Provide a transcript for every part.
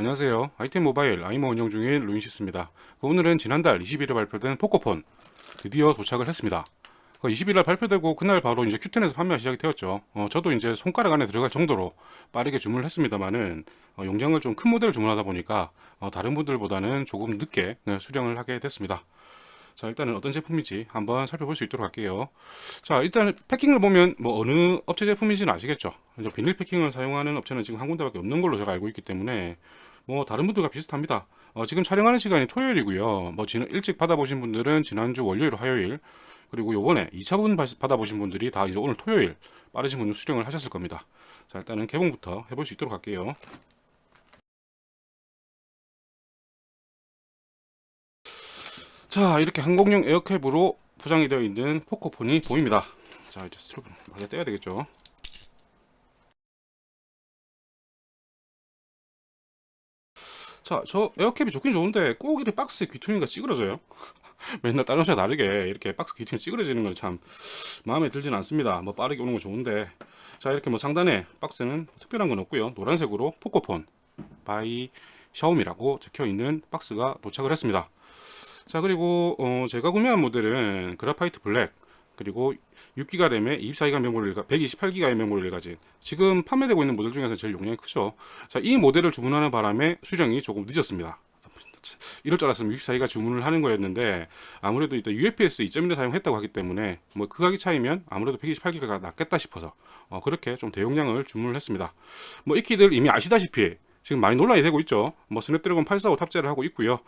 안녕하세요. 아이템 모바일 아이모 운영 중인 루인시스입니다. 오늘은 지난달 20일에 발표된 포코폰 드디어 도착을 했습니다. 20일날 발표되고 그날 바로 이제 Q10에서 판매가 시작이 되었죠. 저도 이제 손가락 안에 들어갈 정도로 빠르게 주문을 했습니다만은 용량을 좀 큰 모델을 주문하다 보니까 다른 분들보다는 조금 늦게 수령을 하게 됐습니다. 자, 일단은 어떤 제품인지 한번 살펴볼 수 있도록 할게요. 자, 일단 패킹을 보면 뭐 어느 업체 제품인지는 아시겠죠. 이제 비닐 패킹을 사용하는 업체는 지금 한 군데밖에 없는 걸로 제가 알고 있기 때문에 뭐 다른 분들과 비슷합니다. 지금 촬영하는 시간이 토요일이고요. 뭐 일찍 받아보신 분들은 지난주 월요일, 화요일, 그리고 요번에 2차분 받아보신 분들이 다 이제 오늘 토요일 빠르신 분들 수령을 하셨을 겁니다. 자, 일단은 개봉부터 해볼 수 있도록 할게요. 자, 이렇게 항공용 에어캡으로 포장이 되어 있는 포코폰이 보입니다. 자, 이제 스트로크 맞아 떼야 되겠죠. 자, 저 에어캡이 좋긴 좋은데 꼭 이렇게 박스 귀퉁이가 찌그러져요. 맨날 다른 회사 다르게 이렇게 박스 귀퉁이 찌그러지는 건 참 마음에 들지는 않습니다. 뭐 빠르게 오는 건 좋은데. 자, 이렇게 뭐 상단에 박스는 특별한 건 없고요. 노란색으로 포코폰 바이 샤오미라고 적혀 있는 박스가 도착을 했습니다. 자, 그리고 제가 구매한 모델은 그래파이트 블랙, 그리고 6기가 램에 24기가 메모리를 128기가의 메모리를 가진 지금 판매되고 있는 모델 중에서 제일 용량이 크죠. 자, 이 모델을 주문하는 바람에 수령이 조금 늦었습니다. 이럴 줄 알았으면 64기가 주문을 하는 거였는데 아무래도 일단 UFS 2.1을 사용했다고 하기 때문에 뭐 그 가기 차이면 아무래도 128기가가 낫겠다 싶어서 그렇게 좀 대용량을 주문을 했습니다. 뭐 익히들 이미 아시다시피 지금 많이 논란이 되고 있죠. 뭐 스냅드래곤 845 탑재를 하고 있고요.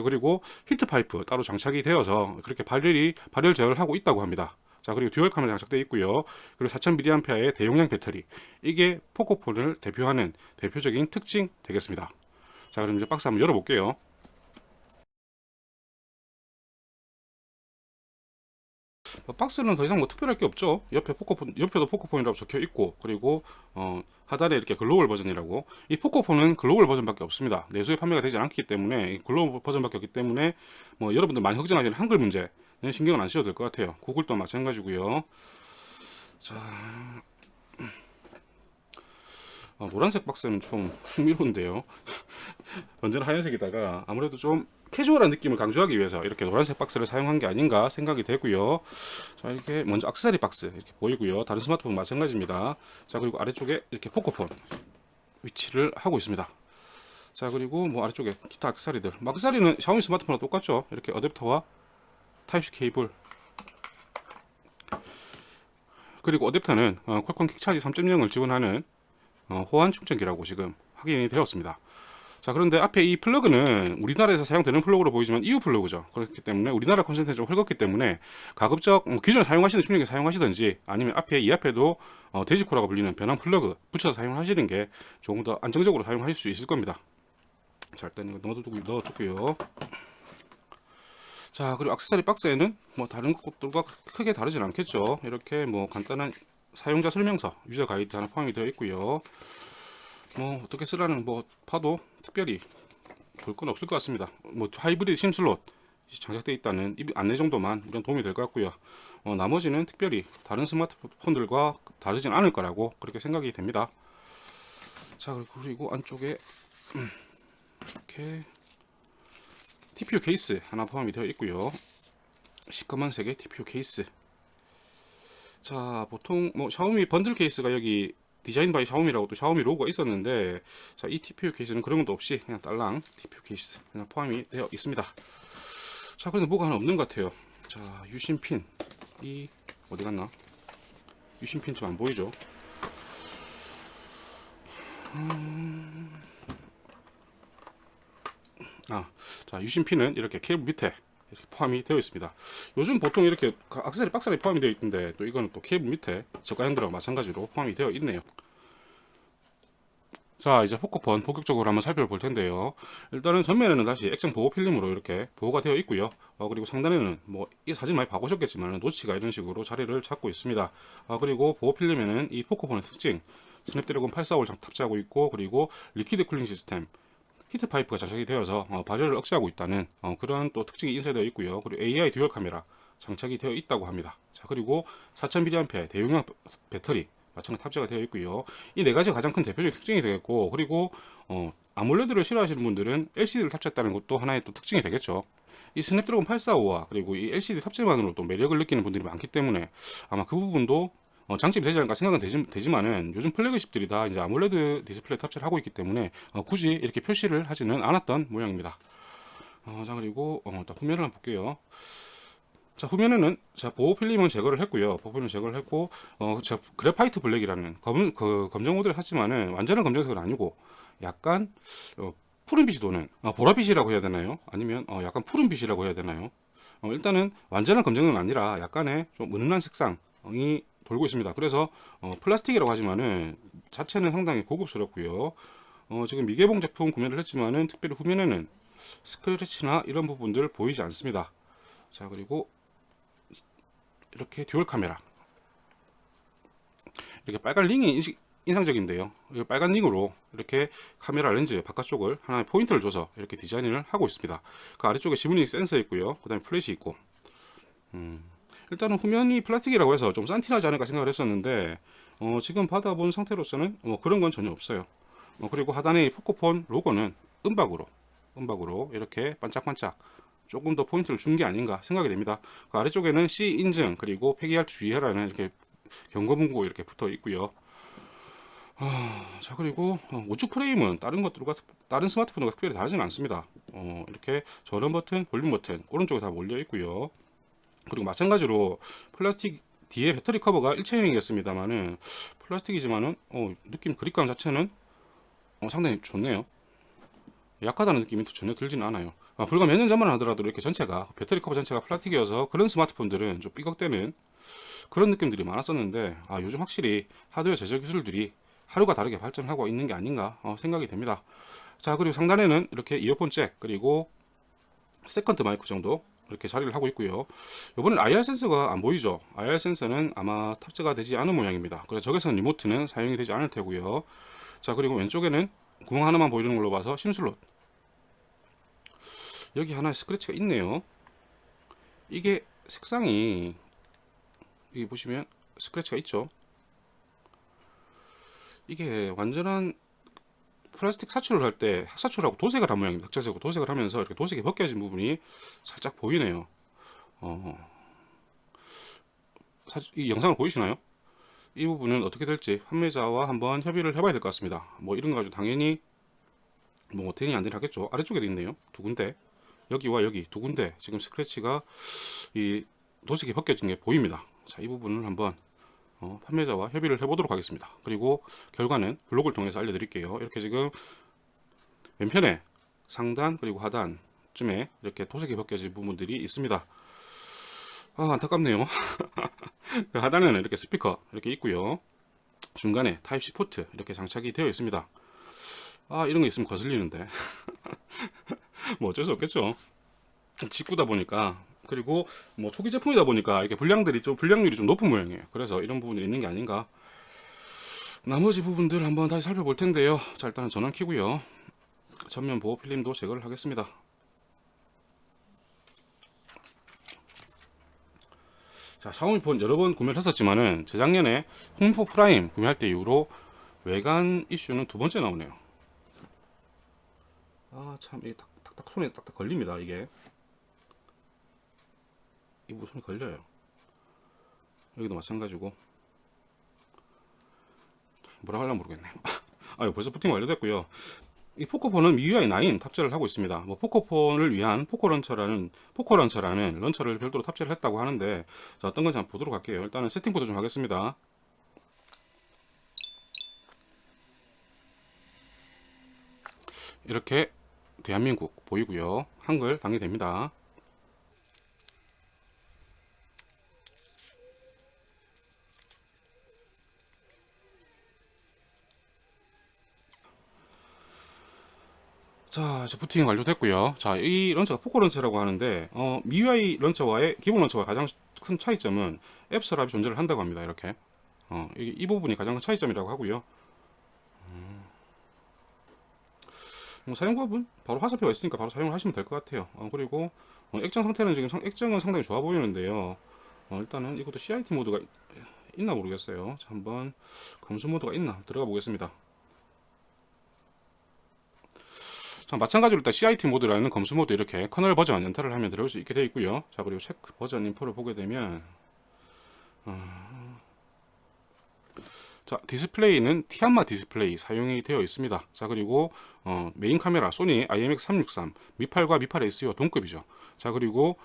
그리고 히트 파이프 따로 장착이 되어서 그렇게 발열 제어를 하고 있다고 합니다. 자, 그리고 듀얼 카메라 장착되어 있고요. 그리고 4000mAh의 대용량 배터리. 이게 포코폰을 대표하는 대표적인 특징 되겠습니다. 자, 그럼 이제 박스 한번 열어볼게요. 박스는 더 이상 뭐 특별할 게 없죠. 옆에도 포코폰이라고 적혀 있고, 그리고 하단에 이렇게 글로벌 버전이라고. 이 포코폰은 글로벌 버전밖에 없습니다. 내수에 판매가 되지 않기 때문에 글로벌 버전밖에 없기 때문에 뭐 여러분들 많이 걱정하시는 한글 문제는 신경을 안 쓰셔도 될 것 같아요. 구글도 마찬가지고요. 자, 노란색 박스는 좀 흥미로운데요. 언제나 하얀색에다가 아무래도 좀 캐주얼한 느낌을 강조하기 위해서 이렇게 노란색 박스를 사용한 게 아닌가 생각이 되고요. 자, 이렇게 먼저 액세서리 박스 이렇게 보이고요. 다른 스마트폰 마찬가지입니다. 자, 그리고 아래쪽에 이렇게 포코폰 위치를 하고 있습니다. 자, 그리고 뭐 아래쪽에 기타 액세서리들. 액세서리는 샤오미 스마트폰과 똑같죠. 이렇게 어댑터와 타입C 케이블. 그리고 어댑터는 퀄컴 퀵차지 3.0을 지원하는 호환 충전기라고 지금 확인이 되었습니다. 자, 그런데 앞에 이 플러그는 우리나라에서 사용되는 플러그로 보이지만 EU 플러그죠. 그렇기 때문에 우리나라 콘센트가 좀 헐겁기 때문에 가급적 기존에 사용하시는 충전기 사용하시든지 아니면 이 앞에도 데지코라고 불리는 변환 플러그 붙여서 사용하시는 게 조금 더 안정적으로 사용하실 수 있을 겁니다. 자, 일단 이거 넣어두고요. 자, 그리고 액세서리 박스에는 뭐 다른 것들과 크게 다르진 않겠죠. 이렇게 뭐 간단한 사용자 설명서, 유저 가이드 하나 포함이 되어 있고요. 뭐 어떻게 쓰라는 뭐 파도 특별히 볼 건 없을 것 같습니다. 뭐 하이브리드 심 슬롯 장착되어 있다는 이 안내 정도만 우리는 도움이 될 것 같고요. 나머지는 특별히 다른 스마트폰들과 다르진 않을 거라고 그렇게 생각이 됩니다. 자, 그리고 안쪽에 이렇게 TPU 케이스 하나 포함이 되어 있고요. 시커먼색의 TPU 케이스. 자, 보통 뭐 샤오미 번들 케이스가 여기 디자인 바이 샤오미라고 또 샤오미 로고가 있었는데, 자, 이 TPU 케이스는 그런 것도 없이 그냥 딸랑 TPU 케이스 그냥 포함이 되어 있습니다. 자, 그런데 뭐가 하나 없는 것 같아요. 자, 유심핀 이 어디 갔나? 유심핀 좀 안 보이죠? 자, 유심핀은 이렇게 케이블 밑에 이렇게 포함이 되어 있습니다. 요즘 보통 이렇게 액세서리 박스 안에 포함이 되어 있는데 또 이거는 또 케이블 밑에 저가형들하고 마찬가지로 포함이 되어 있네요. 자, 이제 포코폰 본격적으로 한번 살펴볼 텐데요. 일단은 전면에는 다시 액정 보호 필름으로 이렇게 보호가 되어 있고요. 그리고 상단에는 뭐 이 사진 많이 봐보셨겠지만 노치가 이런 식으로 자리를 잡고 있습니다. 그리고 보호 필름에는 이 포코폰의 특징 스냅드래곤 845를 탑재하고 있고, 그리고 리퀴드 쿨링 시스템 히트 파이프가 장착이 되어서 발열을 억제하고 있다는 그런 또 특징이 인쇄되어 있고요. 그리고 AI 듀얼 카메라 장착이 되어 있다고 합니다. 자, 그리고 4000mAh 대용량 배터리 마찬가지 탑재가 되어 있고요. 이 네 가지가 가장 큰 대표적인 특징이 되겠고, 그리고 아몰레드를 싫어하시는 분들은 LCD를 탑재했다는 것도 하나의 또 특징이 되겠죠. 이 스냅드래곤 845와 그리고 이 LCD 탑재만으로 또 매력을 느끼는 분들이 많기 때문에 아마 그 부분도 장점이 되지 않을까 생각은 되지만은 요즘 플래그십들이 다 이제 아몰레드 디스플레이 탑재를 하고 있기 때문에 굳이 이렇게 표시를 하지는 않았던 모양입니다. 자, 그리고 또 후면을 한번 볼게요. 자, 후면에는 자, 보호 필름은 제거를 했고요. 보호 필름 제거를 했고 제가 그래파이트 블랙이라는 검정 모델을 샀지만은 완전한 검정색은 아니고 약간 푸른빛이 도는 보라빛이라고 해야 되나요? 아니면 약간 푸른빛이라고 해야 되나요? 일단은 완전한 검정은 아니라 약간의 좀 은은한 색상이 돌고 있습니다. 그래서 플라스틱이라고 하지만은 자체는 상당히 고급스럽고요. 지금 미개봉 제품 구매를 했지만은 특별히 후면에는 스크래치나 이런 부분들 보이지 않습니다. 자, 그리고 이렇게 듀얼 카메라, 이렇게 빨간 링이 인상적인데요. 이 빨간 링으로 이렇게 카메라 렌즈 바깥쪽을 하나의 포인트를 줘서 이렇게 디자인을 하고 있습니다. 그 아래쪽에 지문이 센서 있고요. 그 다음에 플래시 있고. 일단은 후면이 플라스틱이라고 해서 좀 산티나지 않을까 생각을 했었는데 지금 받아본 상태로서는 그런 건 전혀 없어요. 그리고 하단의 포코폰 로고는 은박으로 이렇게 반짝반짝 조금 더 포인트를 준 게 아닌가 생각이 됩니다. 그 아래쪽에는 C 인증 그리고 폐기할 주의하라는 이렇게 경고 문구 이렇게 붙어 있고요. 자, 그리고 우측 프레임은 다른 스마트폰과 특별히 다르지는 않습니다. 이렇게 전원 버튼, 볼륨 버튼 오른쪽에 다 몰려 있고요. 그리고 마찬가지로 플라스틱 뒤에 배터리 커버가 일체형이겠습니다만은 플라스틱이지만은 느낌 그립감 자체는 상당히 좋네요. 약하다는 느낌이 전혀 들지는 않아요. 불과 몇 년 전만 하더라도 이렇게 전체가 배터리 커버 전체가 플라스틱이어서 그런 스마트폰들은 좀 삐걱대는 그런 느낌들이 많았었는데 요즘 확실히 하드웨어 제조 기술들이 하루가 다르게 발전하고 있는 게 아닌가 생각이 됩니다. 자, 그리고 상단에는 이렇게 이어폰 잭 그리고 세컨드 마이크 정도 이렇게 자리를 하고 있고요. 이번엔 IR 센서가 안 보이죠? IR 센서는 아마 탑재가 되지 않은 모양입니다. 그래서 적외선 리모트는 사용이 되지 않을 테고요. 자, 그리고 왼쪽에는 구멍 하나만 보이는 걸로 봐서 심슬롯, 여기 하나의 스크래치가 있네요. 이게 색상이 여기 보시면 스크래치가 있죠. 이게 완전한 플라스틱 사출을 할 때 흑사출하고 도색을 한 모양입니다. 흑자색으로 도색을 하면서 이렇게 도색이 벗겨진 부분이 살짝 보이네요. 이 영상을 보이시나요? 이 부분은 어떻게 될지 판매자와 한번 협의를 해봐야 될 것 같습니다. 뭐 이런 거 가지고 당연히 뭐 되니 안 되니 하겠죠. 아래쪽에도 있네요. 두 군데, 여기와 여기 두 군데 지금 스크래치가 이 도색이 벗겨진 게 보입니다. 자, 이 부분을 한번 판매자와 협의를 해보도록 하겠습니다. 그리고 결과는 블로그를 통해서 알려드릴게요. 이렇게 지금 왼편에 상단 그리고 하단쯤에 이렇게 도색이 벗겨진 부분들이 있습니다. 안타깝네요. 그 하단에는 이렇게 스피커 이렇게 있고요. 중간에 타입C 포트 이렇게 장착이 되어 있습니다. 이런 거 있으면 거슬리는데 뭐 어쩔 수 없겠죠. 직구다 보니까, 그리고 뭐 초기 제품이다 보니까 이렇게 불량률이 좀 높은 모양이에요. 그래서 이런 부분들이 있는 게 아닌가. 나머지 부분들 한번 다시 살펴볼 텐데요. 자, 일단은 전원 켜고요. 전면 보호 필름도 제거를 하겠습니다. 자, 샤오미 폰 여러 번 구매를 했었지만은 재작년에 홈4 프라임 구매할 때 이후로 외관 이슈는 두 번째 나오네요. 참 이게 탁탁 손에 딱딱 걸립니다. 이게 이 부분이 걸려요. 여기도 마찬가지고 뭐라 하려면 모르겠네요. 벌써 부팅 완료됐고요. 이 포코폰은 MIUI 9 탑재를 하고 있습니다. 뭐 포코폰을 위한 포코런처라는 런처를 별도로 탑재를 했다고 하는데, 자, 어떤 건지 한번 보도록 할게요. 일단은 세팅부터 좀 하겠습니다. 이렇게 대한민국 보이고요. 한글 당연됩니다. 자, 이제 부팅 완료됐고요. 자, 이 런처가 포코 런처라고 하는데 MIUI 런처와의 기본 런처와 가장 큰 차이점은 앱 서랍이 존재를 한다고 합니다. 이렇게 이 부분이 가장 큰 차이점이라고 하고요. 뭐 사용법은 바로 화살표가 있으니까 바로 사용을 하시면 될 것 같아요. 그리고 액정 상태는 지금 액정은 상당히 좋아 보이는데요. 일단은 이것도 CIT 모드가 있나 모르겠어요. 자, 한번 검수 모드가 있나 들어가 보겠습니다. 자, 마찬가지로 일단 CIT 모드라는 검수 모드 이렇게 커널 버전 연타를 하면 들어올 수 있게 되어 있고요. 자, 그리고 체크 버전 인포를 보게 되면 자, 디스플레이는 티안마 디스플레이 사용이 되어 있습니다. 자, 그리고 메인 카메라 소니 IMX363 Mi8과 Mi8 S와 동급이죠. 자, 그리고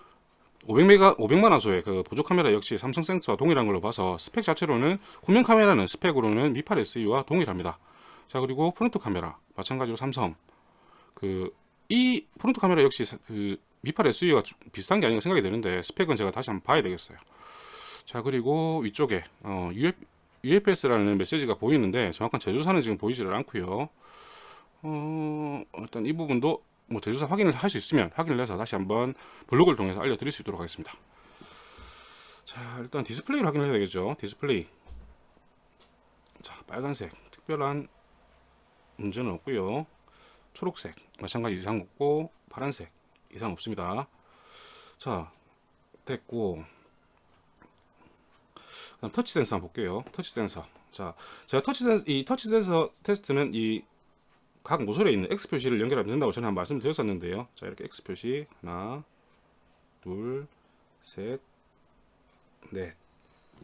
500만 화소의 그 보조 카메라 역시 삼성 센스와 동일한 걸로 봐서 스펙 자체로는 후면 카메라는 스펙으로는 Mi8 SE와 동일합니다. 자, 그리고 프론트 카메라 마찬가지로 삼성 이 프론트 카메라 역시 그 Mi8 SE와 비슷한 게 아닌가 생각이 되는데 스펙은 제가 다시 한번 봐야 되겠어요. 자, 그리고 위쪽에 UFS라는 메시지가 보이는데 정확한 제조사는 지금 보이지를 않고요. 일단 이 부분도 뭐 제조사 확인을 할 수 있으면 확인을 해서 다시 한번 블로그를 통해서 알려드릴 수 있도록 하겠습니다. 자, 일단 디스플레이를 확인을 해야 되겠죠. 디스플레이. 자, 빨간색 특별한 문제는 없고요. 초록색 마찬가지 이상 없고 파란색 이상 없습니다. 자, 됐고 그다음 터치 센서 한번 볼게요. 터치 센서. 자, 제가 터치 센서 테스트는 이 각 모서리에 있는 X 표시를 연결하면 된다고 저는 한번 말씀드렸었는데요. 자, 이렇게 X 표시 하나, 둘, 셋, 넷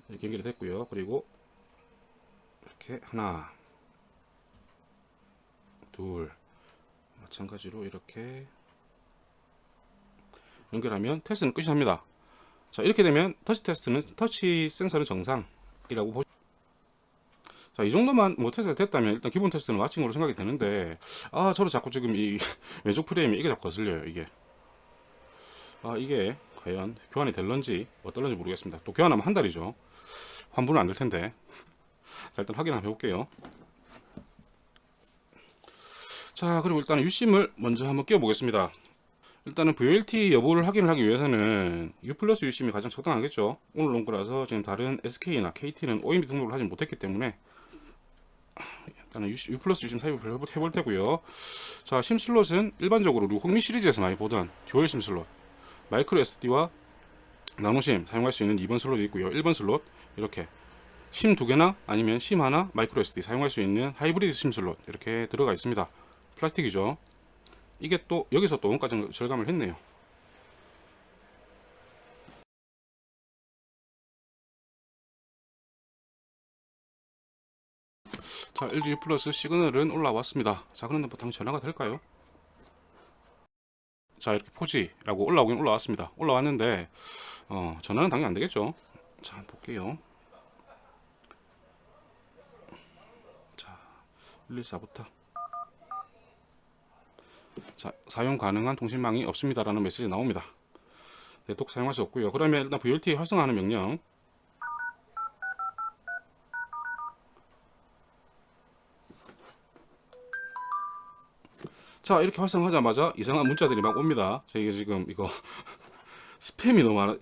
이렇게 연결이 됐고요. 그리고 이렇게 하나, 둘 마찬가지로 이렇게 연결하면 테스트는 끝이 납니다. 자, 이렇게 되면 터치 센서는 정상이라고 보시면. 자, 이 정도만 뭐 테스트가 됐다면 일단 기본 테스트는 마친 걸로 생각이 되는데 저도 자꾸 지금 이 왼쪽 프레임이 이게 자꾸 거슬려요. 이게 이게 과연 교환이 될런지 어떨런지 모르겠습니다. 또 교환하면 한 달이죠. 환불은 안 될 텐데. 자, 일단 확인 한번 해볼게요. 자, 그리고 일단 유심을 먼저 한번 끼워 보겠습니다. 일단은 VLT 여부를 확인을 하기 위해서는 U 플러스 유심이 가장 적당하겠죠. 오늘 온 거라서 지금 다른 SK나 KT는 OEM 등록을 하지 못했기 때문에 일단은 U 플러스 유심 삽입을 해볼 테고요. 자, 심 슬롯은 일반적으로 우리 홍미 시리즈에서 많이 보던 듀얼 심 슬롯, 마이크로 SD와 나노심 사용할 수 있는 2번 슬롯이 있고요. 1번 슬롯 이렇게 심 2개나 아니면 심 하나 마이크로 SD 사용할 수 있는 하이브리드 심 슬롯 이렇게 들어가 있습니다. 플라스틱이죠. 이게 또 여기서 또 원가 절감을 했네요. 자, LG U 플러스 시그널은 올라왔습니다. 자, 그런데 뭐 당연히 전화가 될까요? 자, 이렇게 포지라고 올라오긴 올라왔습니다. 올라왔는데 전화는 당연히 안 되겠죠. 자, 한번 볼게요. 자, 114부터 자, 사용 가능한 통신망이 없습니다라는 메시지 나옵니다. 네트워크 사용할 수 없고요. 그러면 일단 VLT 활성화하는 명령. 자, 이렇게 활성화하자마자 이상한 문자들이 막 옵니다. 저희가 지금 이거 스팸이 너무 많아.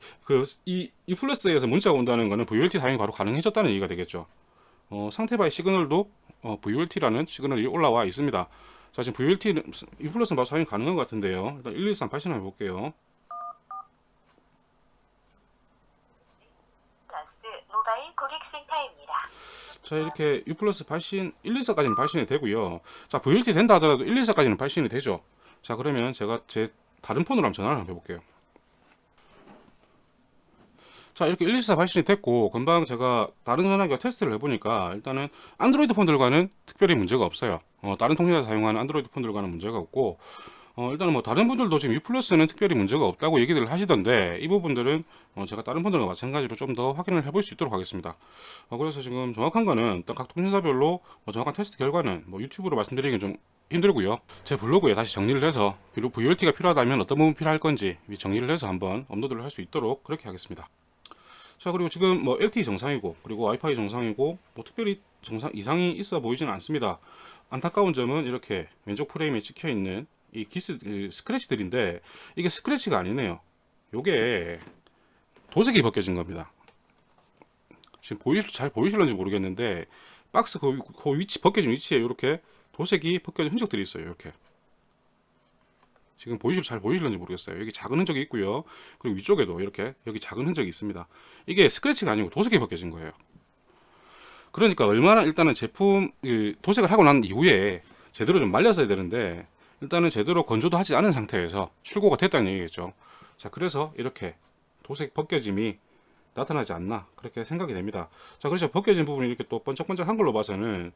이 플러스에서 문자가 온다는 거는 VLT 사용이 바로 가능해졌다는 얘기가 되겠죠. 상태 바의 시그널도 VLT라는 시그널이 올라와 있습니다. 자, 지금 VLT는 U 플러스는 바로 사용 가능한 것 같은데요. 일단 113 발신 한번 해볼게요. 모바일 고객센터입니다. 자, 이렇게 U 플러스 발신 114까지는 발신이 되고요. 자, VLT 된다 하더라도 114까지는 발신이 되죠. 자, 그러면 제가 제 다른 폰으로 한번 전화를 한번 해볼게요. 자, 이렇게 114 발신이 됐고 금방 제가 다른 전화기와 테스트를 해보니까 일단은 안드로이드 폰들과는 특별히 문제가 없어요. 다른 통신사 사용하는 안드로이드 폰들과는 문제가 없고 일단은 뭐 다른 분들도 지금 U 플러스는 특별히 문제가 없다고 얘기를 하시던데 이 부분들은 제가 다른 분들과 마찬가지로 좀 더 확인을 해볼 수 있도록 하겠습니다. 그래서 지금 정확한 거는 일단 각 통신사별로 정확한 테스트 결과는 뭐 유튜브로 말씀드리기는 좀 힘들고요. 제 블로그에 다시 정리를 해서 VLT가 필요하다면 어떤 부분 필요할 건지 정리를 해서 한번 업로드를 할 수 있도록 그렇게 하겠습니다. 자, 그리고 지금 뭐 LTE 정상이고 그리고 와이파이 정상이고 뭐 특별히 이상이 있어 보이지는 않습니다. 안타까운 점은 이렇게 왼쪽 프레임에 찍혀 있는 이 스크래치들인데 이게 스크래치가 아니네요. 요게 도색이 벗겨진 겁니다. 지금 잘 보이실런지 모르겠는데 박스 그 위치 벗겨진 위치에 이렇게 도색이 벗겨진 흔적들이 있어요. 이렇게 지금 잘 보이실런지 모르겠어요. 여기 작은 흔적이 있고요. 그리고 위쪽에도 이렇게 여기 작은 흔적이 있습니다. 이게 스크래치가 아니고 도색이 벗겨진 거예요. 그러니까 얼마나 일단은 제품 도색을 하고 난 이후에 제대로 좀 말렸어야 되는데 일단은 제대로 건조도 하지 않은 상태에서 출고가 됐다는 얘기겠죠. 자, 그래서 이렇게 도색 벗겨짐이 나타나지 않나 그렇게 생각이 됩니다. 자, 그래서 벗겨진 부분이 이렇게 또 번쩍번쩍한 걸로 봐서는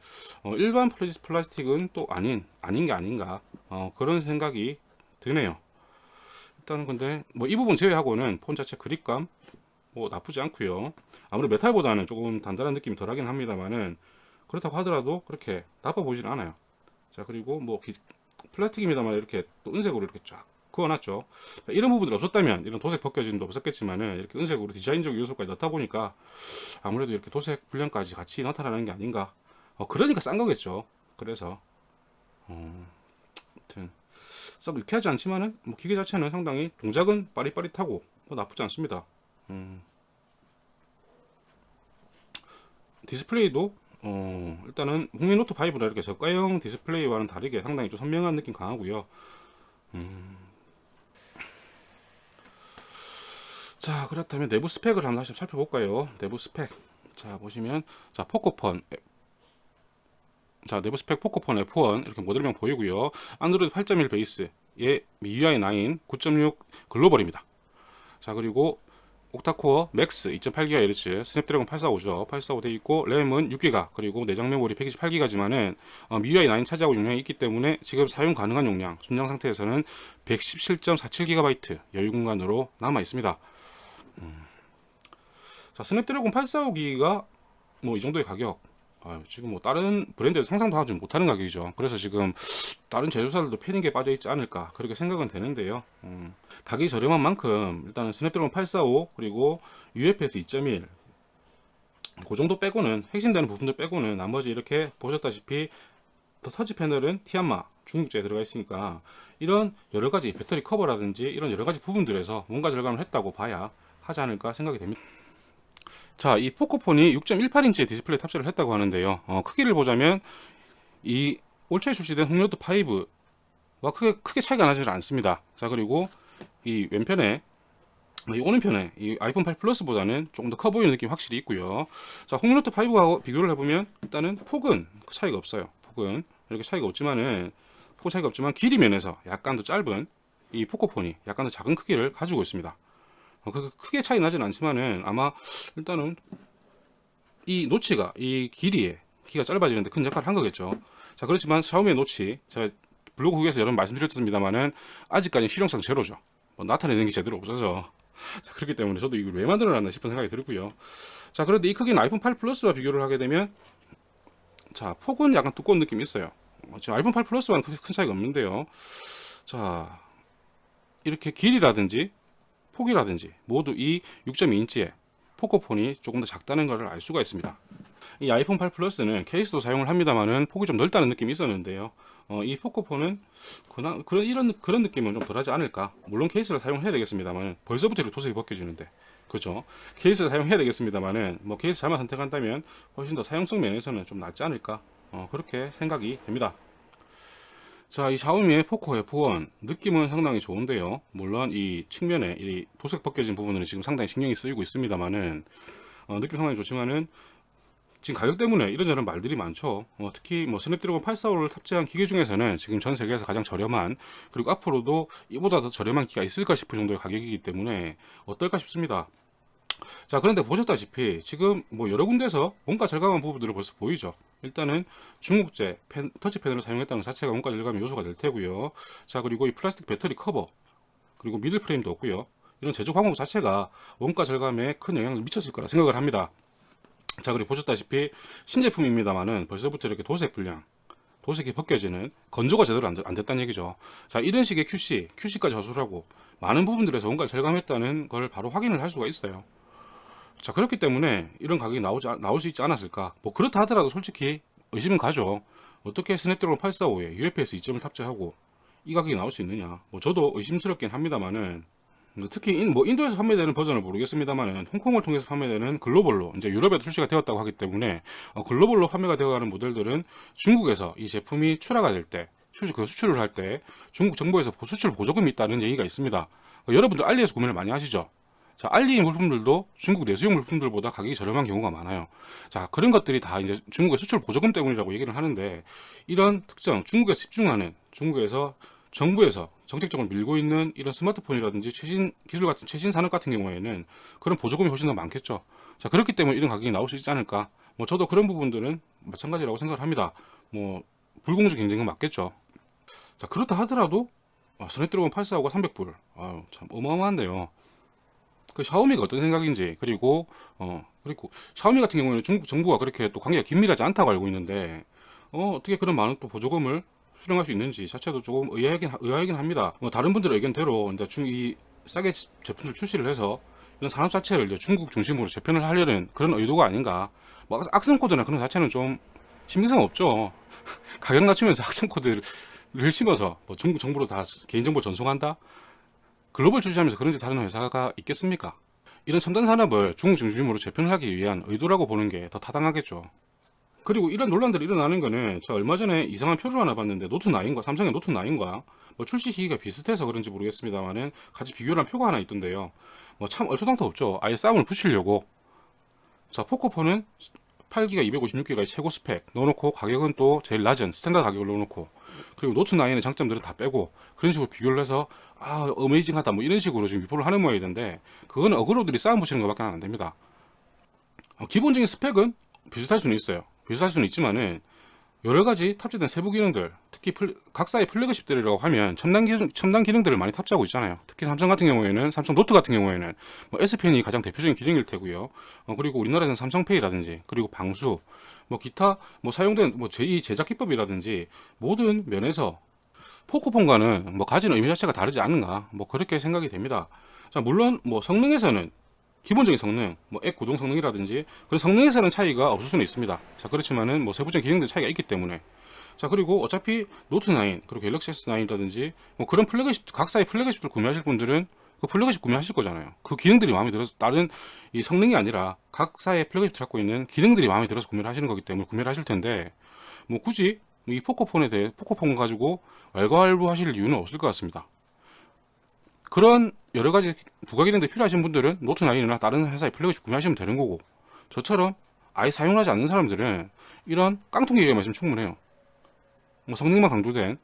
일반 플라스틱은 또 아닌 게 아닌가 그런 생각이 드네요. 일단은 근데 뭐 이 부분 제외하고는 폰 자체 그립감 뭐 나쁘지 않고요. 아무래도 메탈보다는 조금 단단한 느낌이 덜하긴 합니다만은 그렇다고 하더라도 그렇게 나빠 보이지는 않아요. 자, 그리고 뭐 플라스틱입니다만 이렇게 또 은색으로 이렇게 쫙 그어놨죠. 이런 부분들이 없었다면 이런 도색 벗겨짐도 없었겠지만은 이렇게 은색으로 디자인적 요소까지 넣다 보니까 아무래도 이렇게 도색 불량까지 같이 나타나는 게 아닌가. 그러니까 싼 거겠죠. 그래서 아무튼 썩 유쾌하지 않지만은 뭐 기계 자체는 상당히 동작은 빠릿빠릿하고 뭐 나쁘지 않습니다. 디스플레이도 일단은 홍미 노트 5라 이렇게 저가형 디스플레이와는 다르게 상당히 좀 선명한 느낌 강하고요. 자, 그렇다면 내부 스펙을 한번 다시 살펴볼까요? 내부 스펙. 자, 보시면 자, 포코폰. 자, 내부 스펙 포코폰 F1 이렇게 모델명 보이고요. 안드로이드 8.1 베이스에 MIUI 9 9.6 글로벌입니다. 자, 그리고 옥타코어 맥스 2.8GHz 스냅드래곤 845죠. 845 돼 있고 램은 6GB 그리고 내장 메모리 128GB지만은 MIUI 9 차지하고 용량이 있기 때문에 지금 사용 가능한 용량 순정 상태에서는 117.47GB 여유 공간으로 남아 있습니다. 자, 스냅드래곤 845기가 뭐 이 정도의 가격 지금 뭐 다른 브랜드에서 상상도 하지 못하는 가격이죠. 그래서 지금 다른 제조사들도 패닉에 빠져 있지 않을까 그렇게 생각은 되는데요. 가격이 저렴한 만큼 일단은 스냅드래곤 845 그리고 UFS 2.1 그 정도 빼고는 핵심되는 부분들 빼고는 나머지 이렇게 보셨다시피 더 터치 패널은 티안마 중국제에 들어가 있으니까 이런 여러 가지 배터리 커버라든지 이런 여러 가지 부분들에서 뭔가 절감을 했다고 봐야 하지 않을까 생각이 됩니다. 자, 이 포코폰이 6.18인치의 디스플레이 탑재를 했다고 하는데요. 크기를 보자면 이 올 초에 출시된 홍노트 5와 크게 차이가 나지 않습니다. 자, 그리고 이 왼편에 이 오른편에 이 아이폰 8 플러스보다는 조금 더 커 보이는 느낌이 확실히 있고요. 자, 홍노트 5하고 비교를 해보면 일단은 폭은 차이가 없어요. 폭은 이렇게 차이가 없지만은 길이 면에서 약간 더 짧은 이 포코폰이 약간 더 작은 크기를 가지고 있습니다. 크게 차이 나진 않지만은 아마 일단은 이 노치가 이 키가 짧아지는데 큰 역할을 한 거겠죠. 자, 그렇지만 샤오미의 노치 제가 블로그 후기에서 여러 번 말씀드렸습니다만은 아직까지 실용성 제로죠. 뭐 나타내는 게 제대로 없어서 자, 그렇기 때문에 저도 이걸 왜 만들어놨나 싶은 생각이 들고요. 자, 그런데 이 크기는 아이폰 8 플러스와 비교를 하게 되면 자, 폭은 약간 두꺼운 느낌이 있어요. 지금 아이폰 8 플러스와는 큰 차이가 없는데요. 자, 이렇게 길이라든지 폭이라든지 모두 이 6.2인치의 포코폰이 조금 더 작다는 것을 알 수가 있습니다. 이 아이폰 8 플러스는 케이스도 사용을 합니다만은 폭이 좀 넓다는 느낌이 있었는데요. 이 포코폰은 그런 느낌은 좀 덜하지 않을까. 물론 케이스를 사용해야 되겠습니다만 벌써부터 이렇게 도색이 벗겨지는데 그렇죠. 케이스를 사용해야 되겠습니다만은 뭐 케이스 잘만 선택한다면 훨씬 더 사용성 면에서는 좀 낫지 않을까. 그렇게 생각이 됩니다. 자, 이 샤오미의 포코 F1 느낌은 상당히 좋은데요. 물론 이 측면에 이 도색 벗겨진 부분은 지금 상당히 신경이 쓰이고 있습니다만은 느낌 상당히 좋지만은 지금 가격 때문에 이런저런 말들이 많죠. 특히 뭐 스냅드래곤 845를 탑재한 기계 중에서는 지금 전 세계에서 가장 저렴한 그리고 앞으로도 이보다 더 저렴한 기가 있을까 싶을 정도의 가격이기 때문에 어떨까 싶습니다. 자, 그런데 보셨다시피 지금 뭐 여러 군데서 원가 절감한 부분들을 벌써 보이죠. 일단은 중국제 터치 패널을 사용했다는 것 자체가 원가 절감의 요소가 될 테고요. 자, 그리고 이 플라스틱 배터리 커버 그리고 미들 프레임도 없고요. 이런 제조 방법 자체가 원가 절감에 큰 영향을 미쳤을 거라 생각을 합니다. 자, 그리고 보셨다시피 신제품입니다만은 벌써부터 이렇게 도색이 벗겨지는 건조가 제대로 안 됐다는 얘기죠. 자, 이런 식의 QC까지 허술하고 많은 부분들에서 원가를 절감했다는 걸 바로 확인을 할 수가 있어요. 자, 그렇기 때문에 이런 가격이 나올 수 있지 않았을까. 뭐 그렇다 하더라도 솔직히 의심은 가죠. 어떻게 스냅드래곤 845에 UFS 2.1 탑재하고 이 가격이 나올 수 있느냐. 뭐 저도 의심스럽긴 합니다만은 특히 뭐 인도에서 판매되는 버전을 모르겠습니다만은 홍콩을 통해서 판매되는 글로벌로 이제 유럽에도 출시가 되었다고 하기 때문에 글로벌로 판매가 되어가는 모델들은 중국에서 이 제품이 출하가 될 때 수출을 할 때 중국 정부에서 수출 보조금이 있다는 얘기가 있습니다. 여러분들 알리에서 구매를 많이 하시죠. 자, 알리 물품들도 중국 내수용 물품들보다 가격이 저렴한 경우가 많아요. 자, 그런 것들이 다 이제 중국의 수출 보조금 때문이라고 얘기를 하는데 이런 특정 중국에서 집중하는 중국에서 정부에서 정책적으로 밀고 있는 이런 스마트폰이라든지 최신 기술 같은 최신 산업 같은 경우에는 그런 보조금이 훨씬 더 많겠죠. 자, 그렇기 때문에 이런 가격이 나올 수 있지 않을까. 뭐 저도 그런 부분들은 마찬가지라고 생각을 합니다. 뭐 불공정 경쟁은 맞겠죠. 자, 그렇다 하더라도 스냅드래곤 845가 300불. 아유, 참 어마어마한데요. 그 샤오미가 어떤 생각인지, 그리고 샤오미 같은 경우에는 중국 정부가 그렇게 또 관계가 긴밀하지 않다고 알고 있는데 어떻게 그런 많은 또 보조금을 수령할 수 있는지 자체도 조금 의아하긴 합니다. 뭐 다른 분들의 의견대로 이제 이 싸게 제품들 출시를 해서 이런 산업 자체를 이제 중국 중심으로 재편을 하려는 그런 의도가 아닌가. 뭐 악성 코드나 그런 자체는 좀 신빙성 없죠. 가격 낮추면서 악성 코드를 심어서 뭐 중국 정부로 다 개인정보 전송한다? 글로벌 출시하면서 그런 짓 하는 회사가 있겠습니까? 이런 첨단 산업을 중국 중심으로 재편하기 위한 의도라고 보는 게 더 타당하겠죠. 그리고 이런 논란들이 일어나는 거는 저 얼마 전에 이상한 표를 하나 봤는데 노트9과 삼성의 노트9과 뭐 출시 시기가 비슷해서 그런지 모르겠습니다만은 같이 비교를 한 표가 하나 있던데요. 뭐 참 얼토당토 없죠. 아예 싸움을 붙이려고. 자, 포코폰은 8기가 256기가의 최고 스펙 넣어놓고 가격은 또 제일 낮은 스탠다드 가격을 넣어놓고, 그리고 노트9의 장점들은 다 빼고 그런 식으로 비교를 해서 어메이징하다 뭐 이런 식으로 지금 유포를 하는 모양이던데, 그거는 어그로들이 싸움 붙이는 것밖에 안 됩니다. 기본적인 스펙은 비슷할 수는 있어요. 비슷할 수는 있지만은 여러 가지 탑재된 세부 기능들, 특히 각사의 플래그십들이라고 하면 첨단 기능들을 많이 탑재하고 있잖아요. 특히 삼성 같은 경우에는, 삼성 노트 같은 경우에는 뭐 S펜이 가장 대표적인 기능일 테고요. 그리고 우리나라에서는 삼성페이라든지, 그리고 방수, 뭐 기타 뭐 사용된 뭐 제2 제작 기법이라든지 모든 면에서 포코폰과는 뭐 가지는 의미 자체가 다르지 않은가, 뭐 그렇게 생각이 됩니다. 자, 물론 뭐 성능에서는 기본적인 성능, 뭐 앱 구동 성능이라든지 그런 성능에서는 차이가 없을 수는 있습니다. 자, 그렇지만은 뭐 세부적인 기능들 차이가 있기 때문에. 자, 그리고 어차피 노트9 그리고 갤럭시 S9이라든지 뭐 그런 플래그십, 각사의 플래그십을 구매하실 분들은 그 플래그십 구매하실 거잖아요. 그 기능들이 마음에 들어서, 다른 이 성능이 아니라 각사의 플래그십 갖고 있는 기능들이 마음에 들어서 구매를 하시는 거기 때문에 구매를 하실 텐데, 뭐 굳이 이 포코폰 가지고 왈가왈부 하실 이유는 없을 것 같습니다. 그런 여러 가지 부가 기능들 필요하신 분들은 노트9이나 다른 회사의 플래그십 구매하시면 되는 거고, 저처럼 아예 사용하지 않는 사람들은 이런 깡통 기계만 있으면 충분해요. 뭐 성능만 강조된,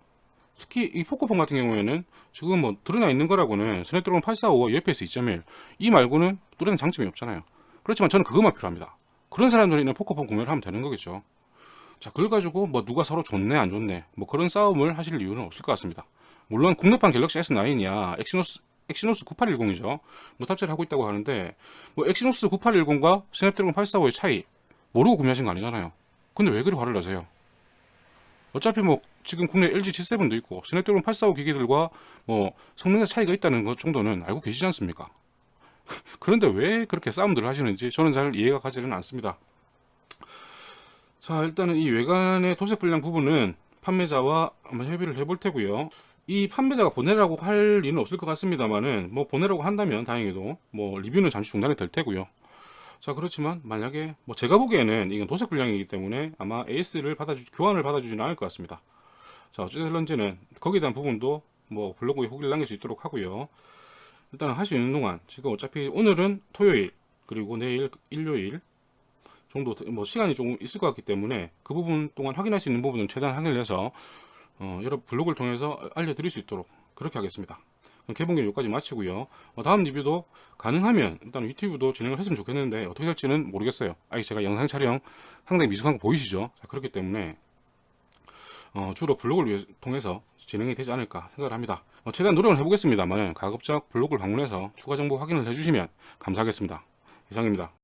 특히 이 포코폰 같은 경우에는 지금 뭐 드러나 있는 거라고는 스냅드래곤 845와 UFS 2.1 이 말고는 뚜렷한 장점이 없잖아요. 그렇지만 저는 그것만 필요합니다. 그런 사람들이 포코폰 구매를 하면 되는 거겠죠. 자, 그걸 가지고 뭐 누가 서로 좋네 안 좋네 뭐 그런 싸움을 하실 이유는 없을 것 같습니다. 물론 국내판 갤럭시 S9이야 엑시노스 9810이죠. 뭐 탑재를 하고 있다고 하는데, 뭐 엑시노스 9810과 스냅드래곤 845의 차이 모르고 구매하신 거 아니잖아요. 근데 왜 그리 화를 내세요? 어차피 뭐 지금 국내 LG G7도 있고 스냅드래곤 845 기기들과 뭐 성능의 차이가 있다는 것 정도는 알고 계시지 않습니까? 그런데 왜 그렇게 싸움들을 하시는지 저는 잘 이해가 가지는 않습니다. 자, 일단은 이 외관의 도색 불량 부분은 판매자와 한번 협의를 해볼 테고요. 이 판매자가 보내라고 할 리는 없을 것 같습니다만은 뭐 보내라고 한다면 다행히도 뭐 리뷰는 잠시 중단이 될 테고요. 자, 그렇지만 만약에 뭐 제가 보기에는 이건 도색 불량이기 때문에 아마 AS를 교환을 받아주지는 않을 것 같습니다. 자, 어쨌든지는 거기에 대한 부분도 뭐 블로그에 후기를 남길 수 있도록 하고요. 일단 할 수 있는 동안 지금 어차피 오늘은 토요일 그리고 내일 일요일 정도 뭐 시간이 조금 있을 것 같기 때문에 그 부분 동안 확인할 수 있는 부분은 최대한 확인을 해서 여러분 블로그를 통해서 알려드릴 수 있도록 그렇게 하겠습니다. 개봉기는 여기까지 마치고요. 다음 리뷰도 가능하면 일단 유튜브도 진행을 했으면 좋겠는데 어떻게 될지는 모르겠어요. 아직 제가 영상 촬영 상당히 미숙한 거 보이시죠? 자, 그렇기 때문에 주로 블로그를 통해서 진행이 되지 않을까 생각을 합니다. 최대한 노력을 해보겠습니다만 가급적 블로그를 방문해서 추가 정보 확인을 해주시면 감사하겠습니다. 이상입니다.